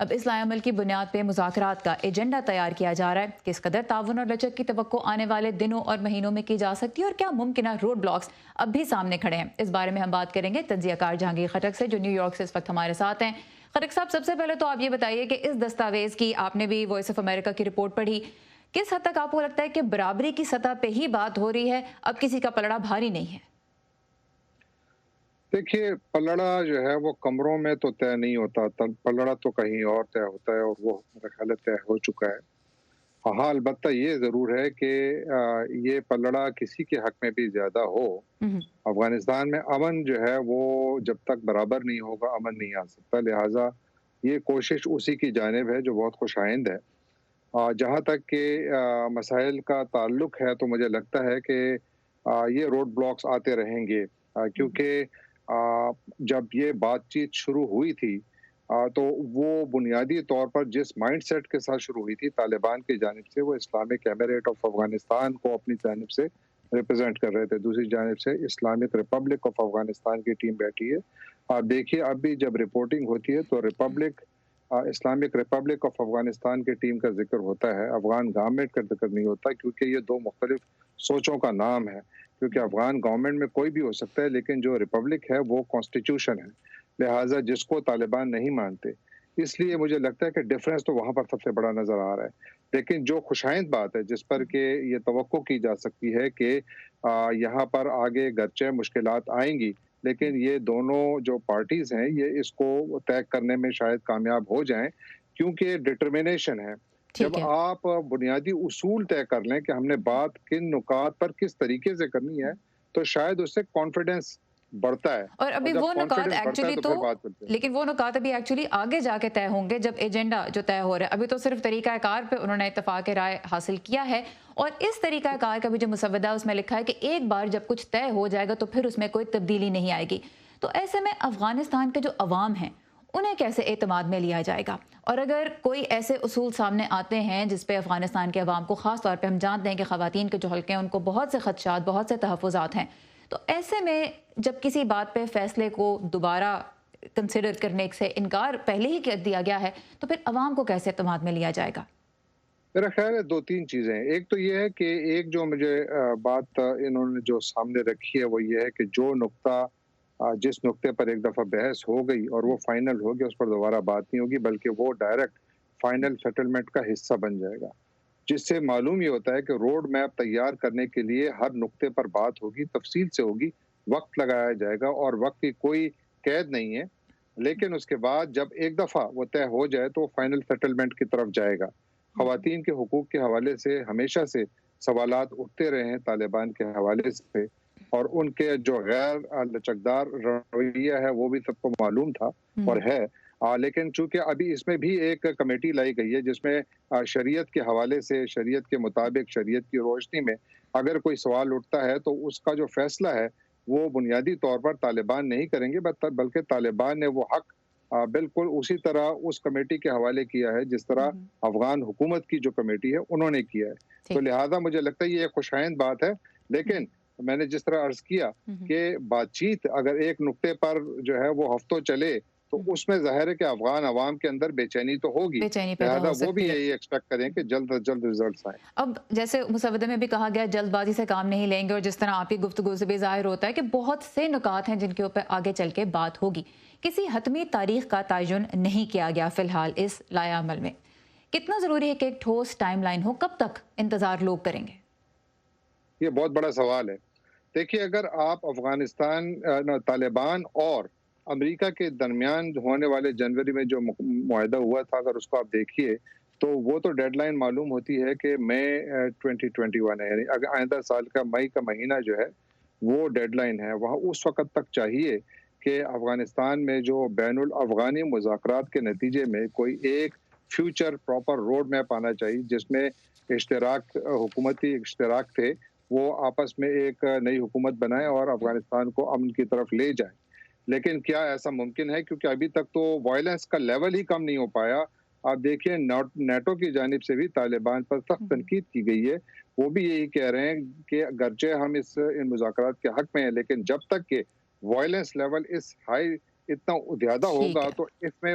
اب اس لائے عمل کی بنیاد پہ مذاکرات کا ایجنڈا تیار کیا جا رہا ہے۔ کس قدر تعاون اور لچک کی توقع آنے والے دنوں اور مہینوں میں کی جا سکتی ہے اور کیا ممکنہ روڈ بلاکس اب بھی سامنے کھڑے ہیں، اس بارے میں ہم بات کریں گے تجزیہ کار جہانگیر خٹک سے، جو نیو یارک سے اس وقت ہمارے ساتھ ہیں۔ خٹک صاحب، سب سے پہلے تو آپ یہ بتائیے کہ اس دستاویز کی آپ نے بھی وائس آف امریکہ کی رپورٹ پڑھی، کس حد تک آپ کو لگتا ہے کہ برابری کی سطح پہ ہی بات ہو رہی ہے، اب کسی کا پلڑا بھاری نہیں ہے؟ دیکھیے، پلڑا جو ہے وہ کمروں میں تو طے نہیں ہوتا، پلڑا تو کہیں اور طے ہوتا ہے، اور وہ میرا خیال ہے طے ہو چکا ہے۔ ہاں، البتہ یہ ضرور ہے کہ یہ پلڑا کسی کے حق میں بھی زیادہ ہو، افغانستان میں امن جو ہے وہ جب تک برابر نہیں ہوگا امن نہیں آ سکتا، لہٰذا یہ کوشش اسی کی جانب ہے جو بہت خوش آئند ہے۔ جہاں تک کہ مسائل کا تعلق ہے تو مجھے لگتا ہے کہ یہ روڈ بلاکس آتے رہیں گے، کیونکہ جب یہ بات چیت شروع ہوئی تھی تو وہ بنیادی طور پر جس مائنڈ سیٹ کے ساتھ شروع ہوئی تھی طالبان کی جانب سے، وہ اسلامک ایمریٹ آف افغانستان کو اپنی جانب سے ریپرزینٹ کر رہے تھے، دوسری جانب سے اسلامک ریپبلک آف افغانستان کی ٹیم بیٹھی ہے۔ آپ دیکھیے، اب بھی جب رپورٹنگ ہوتی ہے تو اسلامک ریپبلک آف افغانستان کی ٹیم کا ذکر ہوتا ہے، افغان گورنمنٹ کا ذکر نہیں ہوتا، کیونکہ یہ دو مختلف سوچوں کا نام ہے۔ کیونکہ افغان گورنمنٹ میں کوئی بھی ہو سکتا ہے، لیکن جو ریپبلک ہے وہ کانسٹیٹیوشن ہے، لہٰذا جس کو طالبان نہیں مانتے، اس لیے مجھے لگتا ہے کہ ڈفرینس تو وہاں پر سب سے بڑا نظر آ رہا ہے۔ لیکن جو خوشائند بات ہے جس پر کہ یہ توقع کی جا سکتی ہے کہ یہاں پر آگے گرچہ مشکلات آئیں گی، لیکن یہ دونوں جو پارٹیز ہیں یہ اس کو طے کرنے میں شاید کامیاب ہو جائیں، کیونکہ ڈٹرمنیشن ہے۔ جب ٹھیک ہے۔ آپ بنیادی اصول طے کر لیں کہ ہم نے بات کن نکات پر کس طریقے سے کرنی ہے، تو شاید اس سے کانفیڈنس بڑھتا ہے، اور اور ابھی جب وہ نکات کانفیڈنس بڑھتا ہے ایکچولی تو تو، پھر بات کرتے ہیں۔ لیکن وہ نکات ابھی ایکچولی آگے جا کے طے ہوں گے جب ایجنڈا جو طے ہو رہا ہے، ابھی تو صرف طریقہ کار پہ انہوں نے اتفاق رائے حاصل کیا ہے، اور اس طریقہ کار کا بھی جو مسودہ ہے اس میں لکھا ہے کہ ایک بار جب کچھ طے ہو جائے گا تو پھر اس میں کوئی تبدیلی نہیں آئے گی۔ تو ایسے میں افغانستان کے جو عوام ہیں انہیں کیسے اعتماد میں لیا جائے گا؟ اور اگر کوئی ایسے اصول سامنے آتے ہیں جس پہ افغانستان کے عوام کو، خاص طور پہ ہم جانتے ہیں کہ خواتین کے جو حلقے ہیں ان کو بہت سے خدشات، بہت سے تحفظات ہیں، تو ایسے میں جب کسی بات پہ فیصلے کو دوبارہ کنسیڈر کرنے سے انکار پہلے ہی کر دیا گیا ہے، تو پھر عوام کو کیسے اعتماد میں لیا جائے گا؟ میرا خیال ہے دو تین چیزیں ہیں۔ ایک تو یہ ہے کہ ایک جو مجھے بات انہوں نے جو سامنے رکھی ہے وہ یہ ہے کہ جو نقطہ جس نقطے پر ایک دفعہ بحث ہو گئی اور وہ فائنل ہو گیا، اس پر دوبارہ بات نہیں ہوگی، بلکہ وہ ڈائریکٹ فائنل سیٹلمنٹ کا حصہ بن جائے گا، جس سے معلوم یہ ہوتا ہے کہ روڈ میپ تیار کرنے کے لیے ہر نقطے پر بات ہوگی، تفصیل سے ہوگی، وقت لگایا جائے گا اور وقت کی کوئی قید نہیں ہے، لیکن اس کے بعد جب ایک دفعہ وہ طے ہو جائے تو وہ فائنل سیٹلمنٹ کی طرف جائے گا۔ خواتین کے حقوق کے حوالے سے ہمیشہ سے سوالات اٹھتے رہے ہیں طالبان کے حوالے سے، اور ان کے جو غیر لچکدار رویہ ہے وہ بھی سب کو معلوم تھا اور ہے، لیکن چونکہ ابھی اس میں بھی ایک کمیٹی لائی گئی ہے جس میں شریعت کے حوالے سے، شریعت کے مطابق، شریعت کی روشنی میں اگر کوئی سوال اٹھتا ہے تو اس کا جو فیصلہ ہے وہ بنیادی طور پر طالبان نہیں کریں گے، بلکہ طالبان نے وہ حق بالکل اسی طرح اس کمیٹی کے حوالے کیا ہے جس طرح افغان حکومت کی جو کمیٹی ہے انہوں نے کیا ہے۔ تو ٹھیک ہے۔ لہٰذا مجھے لگتا ہے یہ ایک خوشائند بات ہے، لیکن میں نے جس طرح عرض کیا کہ بات چیت اگر ایک نقطے پر جو ہے وہ ہفتوں چلے تو اس میں ظاہر ہے کہ افغان عوام کے اندر بے چینی تو ہوگی، بے چینی پیدا لہٰذا ہو وہ بھی سکتی ہے۔ یہی ایکسپیکٹ کریں کہ جلد از جلد ریزلٹس آئیں۔ اب جیسے مسودے میں بھی کہا گیا جلد بازی سے کام نہیں لیں گے، اور جس طرح آپ کی گفتگو سے بھی ظاہر ہوتا ہے کہ بہت سے نکات ہیں جن کے اوپر آگے چل کے بات ہوگی، کسی حتمی تاریخ کا تعین نہیں کیا گیا فی الحال اس لائحہ عمل میں۔ کتنا ضروری ہے کہ ایک ٹھوس ٹائم لائن ہو؟ کب تک انتظار لوگ کریں گے؟ یہ بہت بڑا سوال ہے۔ دیکھیے، اگر آپ افغانستان طالبان اور امریکہ کے درمیان ہونے والے جنوری میں جو معاہدہ ہوا تھا، اگر اس کو آپ دیکھیے تو وہ تو ڈیڈ لائن معلوم ہوتی ہے کہ مئی 2021 ہے، یعنی آئندہ سال کا مئی کا مہینہ جو ہے وہ ڈیڈ لائن ہے۔ وہاں اس وقت تک چاہیے کہ افغانستان میں جو بین الافغانی مذاکرات کے نتیجے میں کوئی ایک فیوچر پراپر روڈ میپ آنا چاہیے جس میں حکومتی اشتراک تھے، وہ آپس میں ایک نئی حکومت بنائیں اور افغانستان کو امن کی طرف لے جائیں۔ لیکن کیا ایسا ممکن ہے؟ کیونکہ ابھی تک تو وائلنس کا لیول ہی کم نہیں ہو پایا۔ آپ دیکھیں، نیٹو کی جانب سے بھی طالبان پر سخت تنقید کی گئی ہے، وہ بھی یہی کہہ رہے ہیں کہ اگرچہ ہم ان مذاکرات کے حق میں ہیں، لیکن جب تک کہ وائلنس لیول اس ہائی اتنا زیادہ ٹھیک ہوگا ہے۔ تو اس میں